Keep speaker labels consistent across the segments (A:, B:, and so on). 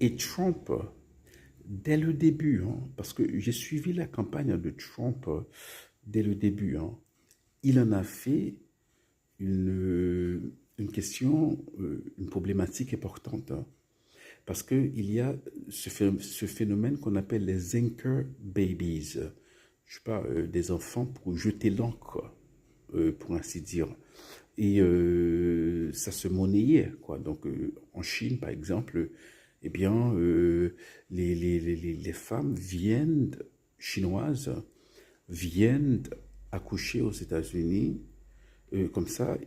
A: Et Trump, dès le début, parce que j'ai suivi la campagne de Trump dès le début, il en a fait une question, une problématique importante, parce qu'il y a ce phénomène qu'on appelle les anchor babies, je sais pas, des enfants pour jeter l'encre, pour ainsi dire. Et ça se monnayait, quoi. Donc, en Chine, par exemple, eh bien, les femmes viennent, chinoises, viennent accoucher aux États-Unis. Comme ça,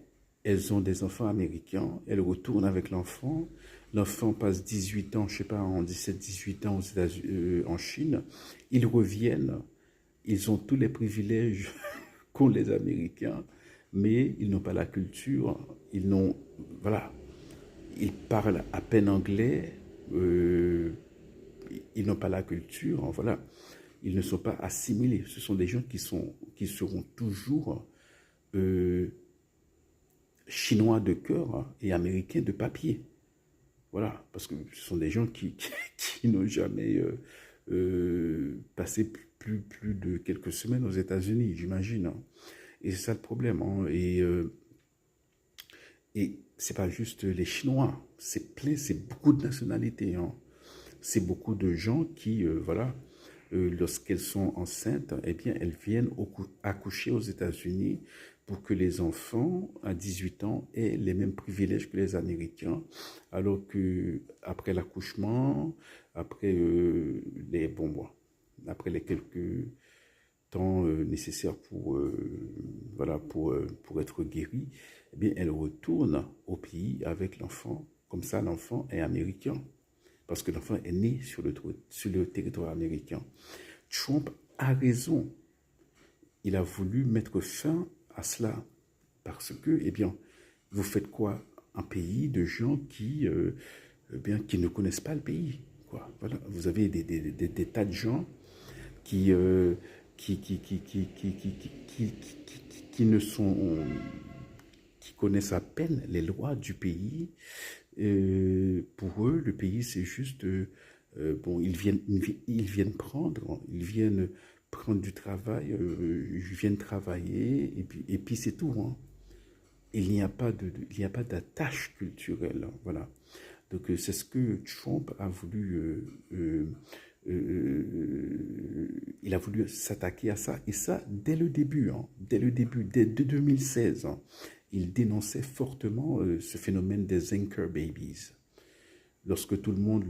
A: elles ont des enfants américains, elles retournent avec l'enfant. L'enfant passe 18 ans, je sais pas, en 17-18 ans aux États-Unis, en Chine. Ils reviennent, ils ont tous les privilèges qu'ont les Américains, mais ils n'ont pas la culture, ils n'ont, voilà, ils parlent à peine anglais, euh, ils n'ont pas la culture, voilà, ils ne sont pas assimilés. Ce sont des gens qui seront toujours euh, chinois de cœur et américains de papier. Voilà, parce que ce sont des gens qui n'ont jamais passé plus de quelques semaines aux États-Unis, j'imagine. Et c'est ça le problème. Et c'est pas juste les Chinois, c'est plein, c'est beaucoup de nationalités. C'est beaucoup de gens qui, voilà, lorsqu'elles sont enceintes, eh bien, elles viennent accoucher aux États-Unis pour que les enfants à 18 ans aient les mêmes privilèges que les Américains, alors que après l'accouchement, après après les quelques temps nécessaire voilà, pour être guéri, eh bien, elle retourne au pays avec l'enfant. Comme ça, l'enfant est américain, parce que l'enfant est né sur le territoire américain. Trump a raison. Il a voulu mettre fin à cela, parce que, eh bien, vous faites quoi? Un pays de gens eh bien, qui ne connaissent pas le pays. Quoi. Voilà. Vous avez des tas de gens qui, qui ne sont, qui connaissent à peine les lois du pays. Pour eux, le pays, c'est juste, bon, ils viennent prendre du travail, ils viennent travailler, et puis c'est tout. Il n'y a pas il n'y a pas d'attache culturelle. Voilà. Donc c'est ce que Trump a voulu. Il a voulu s'attaquer à ça, et ça dès le début, dès le début, dès 2016. Il dénonçait fortement ce phénomène des anchor babies. Lorsque tout le monde